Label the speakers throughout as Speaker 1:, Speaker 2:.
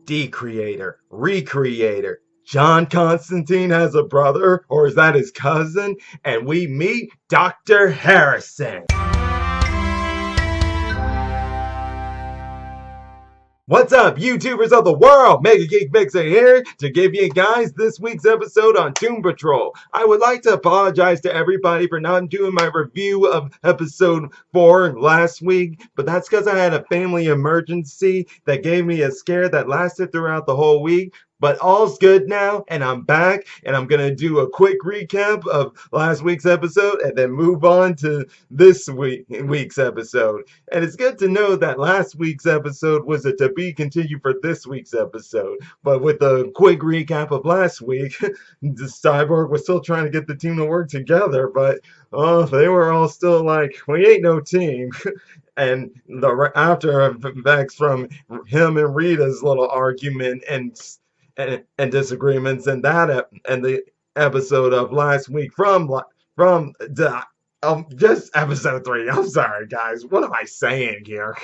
Speaker 1: Decreator, Recreator. John Constantine has a brother, or is that his cousin? And we meet Dr. Harrison. What's up, YouTubers of the world? MegaGeek Mixer here to give you guys this week's episode on Doom Patrol. I would like to apologize to everybody for not doing my review of Ep.4 last week, but that's because I had a family emergency that gave me a scare that lasted throughout the whole week. But all's good now, and I'm back, and I'm going to do a quick recap of last week's episode and then move on to this week's episode. And it's good to know that last week's episode was a to be continued for this week's episode. But with a quick recap of last week, the Cyborg was still trying to get the team to work together, but they were all still like, we ain't no team. And the after effects from him and Rita's little argument and disagreements and and the episode of last week from the just episode 3. I'm sorry, guys. What am I saying here?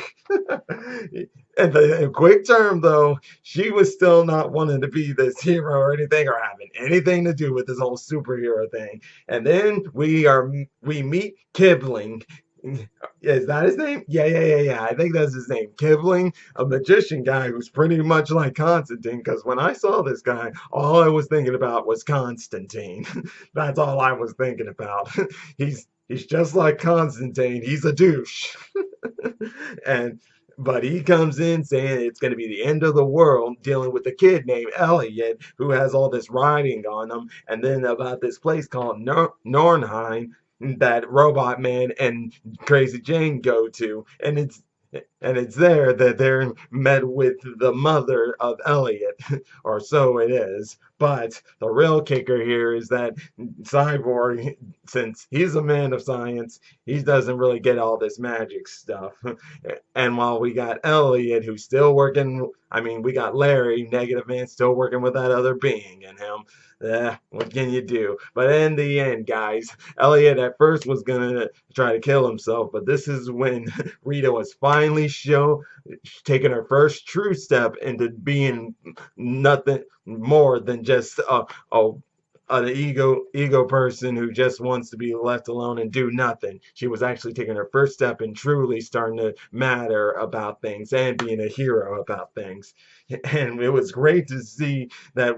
Speaker 1: In quick term, though, she was still not wanting to be this hero or anything, or having anything to do with this whole superhero thing. And then we meet Kipling. Is that his name? Yeah. I think that's his name. Kipling, a magician guy who's pretty much like Constantine. Because when I saw this guy, all I was thinking about was Constantine. That's all I was thinking about. He's just like Constantine. He's a douche. But he comes in saying it's going to be the end of the world, dealing with a kid named Elliot who has all this writing on him, and then about this place called Nornheim that Robot Man and Crazy Jane go to, and it's there that they're met with the mother of Elliot, or so it is. But the real kicker here is that Cyborg, since he's a man of science, he doesn't really get all this magic stuff. And while we got Elliot, who's still working, we got Larry, Negative Man, still working with that other being in him. What can you do? But in the end, guys, Elliot at first was gonna try to kill himself, but this is when Rita was finally taking her first true step into being nothing more than just an ego person who just wants to be left alone and do nothing. She was actually taking her first step and truly starting to matter about things and being a hero about things. And it was great to see that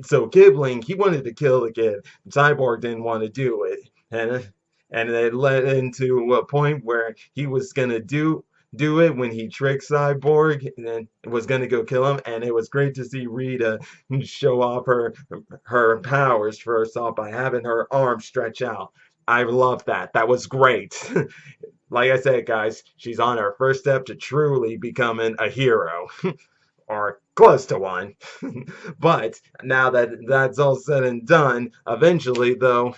Speaker 1: so Kipling, he wanted to kill the kid. Cyborg didn't want to do it. And it led into a point where he was gonna do it when he tricked Cyborg and was gonna go kill him. And it was great to see Rita show off her powers first off by having her arm stretch out. I love that. That was great. Like I said, guys, she's on her first step to truly becoming a hero. Or close to one. But now that that's all said and done, eventually, though,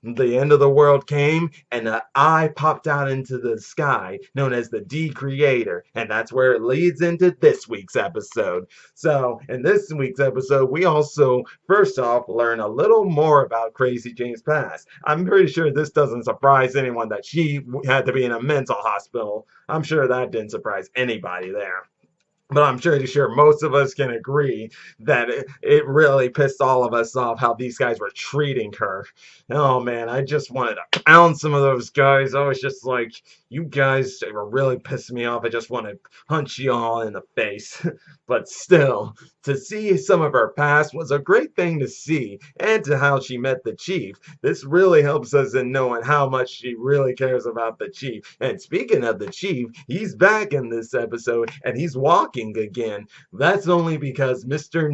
Speaker 1: the end of the world came, and an eye popped out into the sky, known as the Decreator, and that's where it leads into this week's episode. So, in this week's episode, we also, first off, learn a little more about Crazy Jane's past. I'm pretty sure this doesn't surprise anyone that she had to be in a mental hospital. I'm sure that didn't surprise anybody there. But I'm pretty sure most of us can agree that it really pissed all of us off how these guys were treating her. Oh man, I just wanted to pound some of those guys. I was just like, you guys were really pissing me off. I just want to punch you all in the face. But still, to see some of her past was a great thing to see, and to how she met the chief. This really helps us in knowing how much she really cares about the chief. And speaking of the chief, he's back in this episode, and he's walking again. That's only because Mr.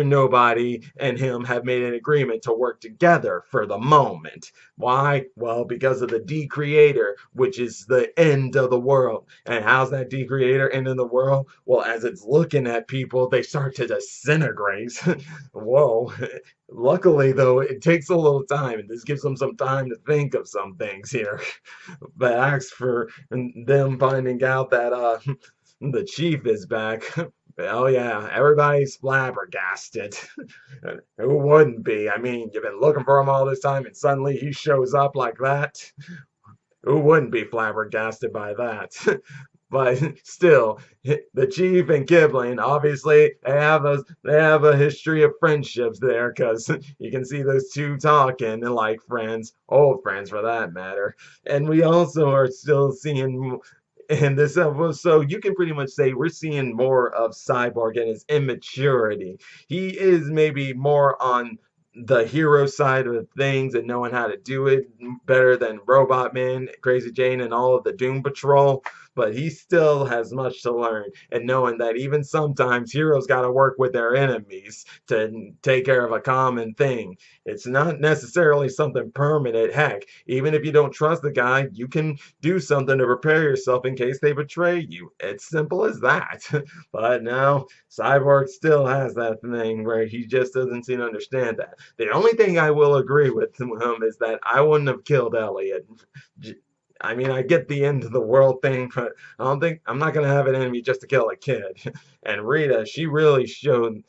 Speaker 1: Nobody and him have made an agreement to work together for the moment. Why? Well, because of the Decreator, which is the end of the world. And how's that Decreator ending the world? Well, as it's looking at people, they start to disintegrate. Whoa. Luckily, though, it takes a little time, and this gives them some time to think of some things here. But as for them finding out that the chief is back, oh yeah, everybody's flabbergasted. Who wouldn't be? I mean, you've been looking for him all this time, and suddenly he shows up like that. Who wouldn't be flabbergasted by that? but still, the Chief and Kipling, obviously, they have a history of friendships there, because you can see those two talking and like friends, old friends for that matter. And we also are still seeing in this episode, you can pretty much say we're seeing more of Cyborg and his immaturity. He is maybe more on the hero side of things and knowing how to do it better than Robot Man, Crazy Jane, and all of the Doom Patrol. But he still has much to learn, and knowing that even sometimes heroes got to work with their enemies to take care of a common thing. It's not necessarily something permanent. Heck, even if you don't trust the guy, you can do something to prepare yourself in case they betray you. It's simple as that. But now, Cyborg still has that thing where he just doesn't seem to understand that. The only thing I will agree with him is that I wouldn't have killed Elliot. I mean, I get the end of the world thing, but I'm not gonna have an enemy just to kill a kid. And Rita, she really showed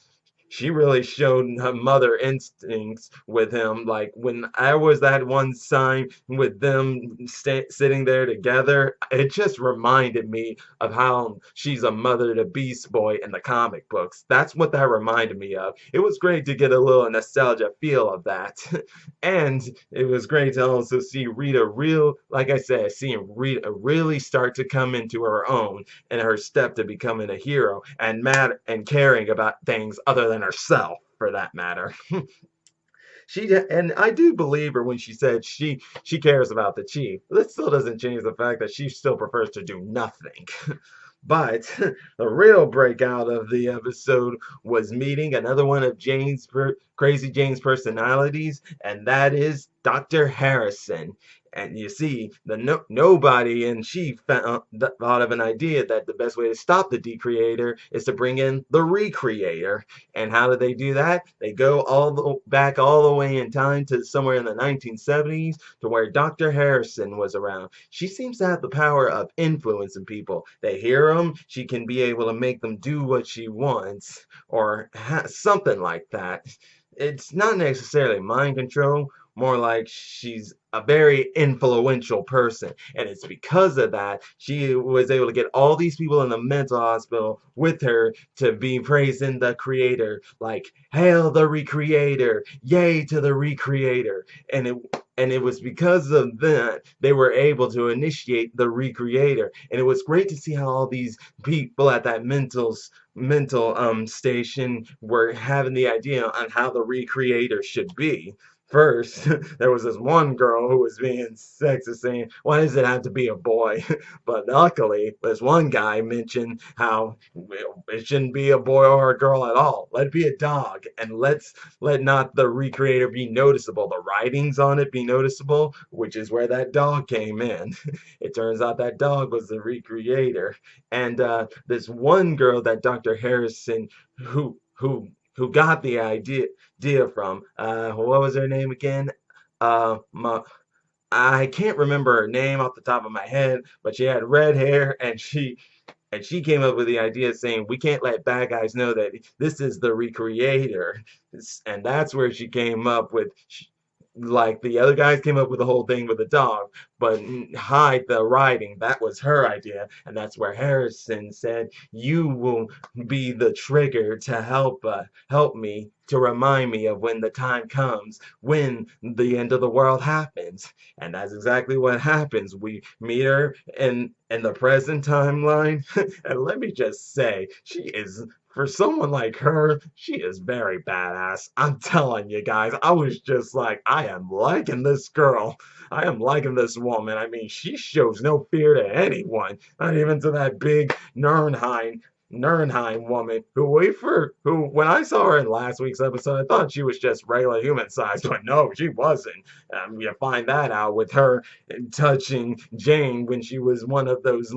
Speaker 1: her mother instincts with him. Like when I was that one sign with them sitting there together, it just reminded me of how she's a mother to Beast Boy in the comic books. That's what that reminded me of. It was great to get a little nostalgia feel of that. And it was great to also see Rita like I said, seeing Rita really start to come into her own and her step to becoming a hero and mad and caring about things other than herself, for that matter. And I do believe her when she said she cares about the chief. This still doesn't change the fact that she still prefers to do nothing. But the real breakout of the episode was meeting another one of Crazy Jane's personalities, and that is Dr. Harrison. And you see, the nobody and she thought of an idea that the best way to stop the decreator is to bring in the recreator. And how did they do that? They go back all the way in time to somewhere in the 1970s to where Dr. Harrison was around. She seems to have the power of influencing people. They hear them, she can be able to make them do what she wants, or something like that. It's not necessarily mind control, more like she's a very influential person. And it's because of that she was able to get all these people in the mental hospital with her to be praising the creator, like, hail the recreator, yay to the recreator. And it was because of that they were able to initiate the recreator. And it was great to see how all these people at that mental station were having the idea on how the recreator should be. First, there was this one girl who was being sexist, saying, "Why does it have to be a boy?" But luckily, this one guy mentioned how, well, it shouldn't be a boy or a girl at all. Let it be a dog, and let not the recreator be noticeable. The writings on it be noticeable, which is where that dog came in. It turns out that dog was the recreator, and this one girl that Dr. Harrison, who got the idea from. What was her name again? Uh, my, I can't remember her name off the top of my head, but she had red hair, and she came up with the idea saying we can't let bad guys know that this is the recreator, and that's where she came up with. Like the other guys came up with the whole thing with the dog, but hide the writing. That was her idea, and that's where Harrison said, "You will be the trigger to help me to remind me of when the time comes when the end of the world happens." And that's exactly what happens. We meet her in the present timeline, and let me just say, she is, for someone like her, she is very badass. I'm telling you guys, I was just like, I am liking this girl. I am liking this woman. I mean, she shows no fear to anyone, not even to that big Nernheim woman who when I saw her in last week's episode, I thought she was just regular human size, but no, she wasn't. You find that out with her touching Jane when she was one of those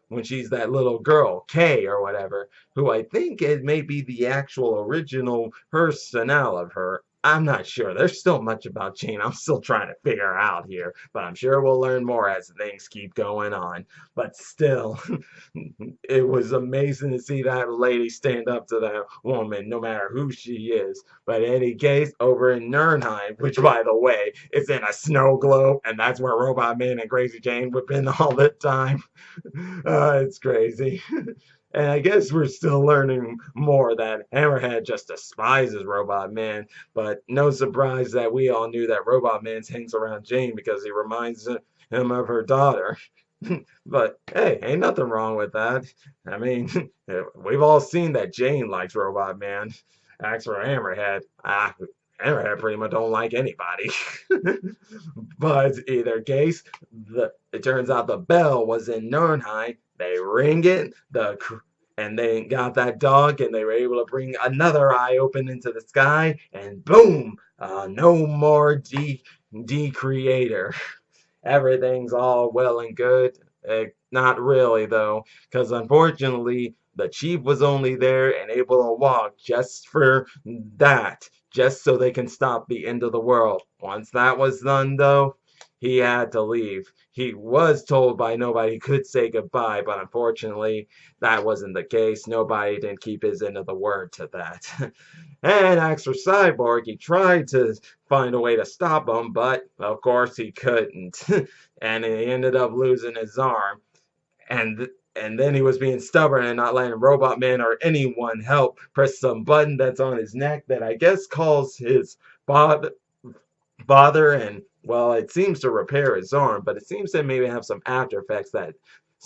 Speaker 1: when she's that little girl, Kay or whatever, who I think it may be the actual original personnel of her. I'm not sure. There's still much about Jane I'm still trying to figure out here, but I'm sure we'll learn more as things keep going on. But still, it was amazing to see that lady stand up to that woman, no matter who she is. But in any case, over in Nurnheim, which by the way is in a snow globe, and that's where Robot Man and Crazy Jane would been all the time. It's crazy. And I guess we're still learning more that Hammerhead just despises Robot Man, but no surprise that we all knew that Robot Man hangs around Jane because he reminds him of her daughter. But hey, ain't nothing wrong with that. I mean, we've all seen that Jane likes Robot Man. As for Hammerhead, Hammerhead pretty much don't like anybody. But either case, it turns out the bell was in Nurnheim. They ring it, and they got that dog, and they were able to bring another eye open into the sky, and boom, no more D-Creator. Everything's all well and good. Not really, though, because unfortunately, the chief was only there and able to walk just for that, just so they can stop the end of the world. Once that was done, though, he had to leave. He was told by nobody he could say goodbye, but unfortunately, that wasn't the case. Nobody didn't keep his end of the word to that. And as for Cyborg, he tried to find a way to stop him, but of course he couldn't. And he ended up losing his arm. And then he was being stubborn and not letting Robot Man or anyone help press some button that's on his neck that I guess calls his father, and well, it seems to repair his arm, but it seems to maybe have some after effects that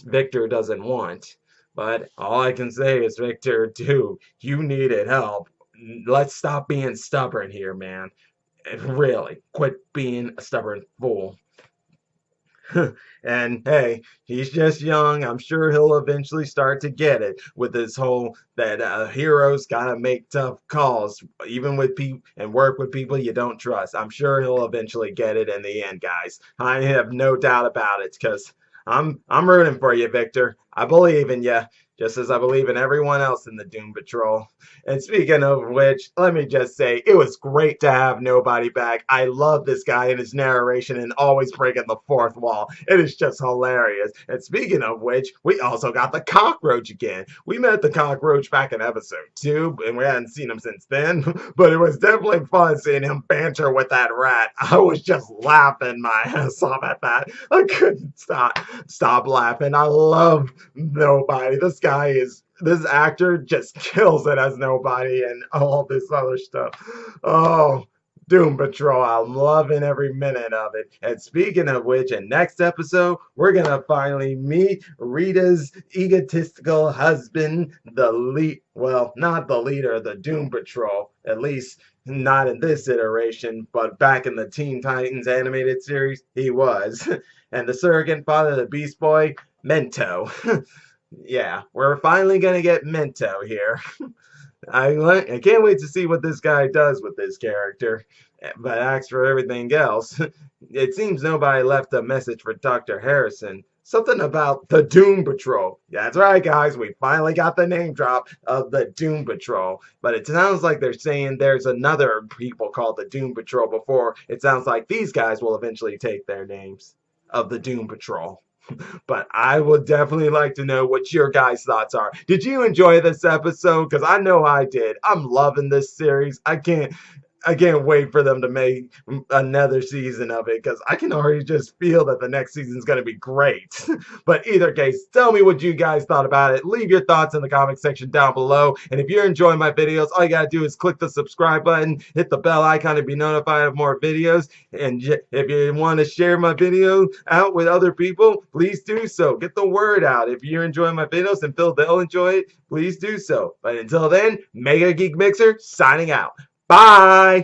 Speaker 1: Victor doesn't want. But all I can say is, Victor, dude, you needed help. Let's stop being stubborn here, man. Really, quit being a stubborn fool. And hey, he's just young. I'm sure he'll eventually start to get it with this whole that heroes gotta make tough calls, even with people and work with people you don't trust. I'm sure he'll eventually get it in the end, guys. I have no doubt about it, because I'm rooting for you, Victor. I believe in you, just as I believe in everyone else in the Doom Patrol. And speaking of which, let me just say, it was great to have Nobody back. I love this guy and his narration and always breaking the fourth wall. It is just hilarious. And speaking of which, we also got the cockroach again. We met the cockroach back in episode 2, and we hadn't seen him since then. But it was definitely fun seeing him banter with that rat. I was just laughing my ass off at that. I couldn't stop laughing. I love Nobody. This actor just kills it as Nobody and all this other stuff. Oh, Doom Patrol, I'm loving every minute of it. And speaking of which, in next episode, we're gonna finally meet Rita's egotistical husband, well, not the leader of the Doom Patrol, at least not in this iteration, but back in the Teen Titans animated series, he was. And the surrogate father of the Beast Boy, Mento. Yeah, we're finally gonna get Mento here. I can't wait to see what this guy does with this character. But as for everything else, it seems nobody left a message for Dr. Harrison. Something about the Doom Patrol. Yeah, that's right, guys. We finally got the name drop of the Doom Patrol. But it sounds like they're saying there's another people called the Doom Patrol before. It sounds like these guys will eventually take their names of the Doom Patrol. But I would definitely like to know what your guys' thoughts are. Did you enjoy this episode? Because I know I did. I'm loving this series. I can't wait for them to make another season of it, because I can already just feel that the next season is going to be great. But either case, tell me what you guys thought about it. Leave your thoughts in the comment section down below. And if you're enjoying my videos, all you got to do is click the subscribe button, hit the bell icon to be notified of more videos. And if you want to share my video out with other people, please do so. Get the word out. If you're enjoying my videos and feel they'll enjoy it, please do so. But until then, Mega Geek Mixer signing out. Bye!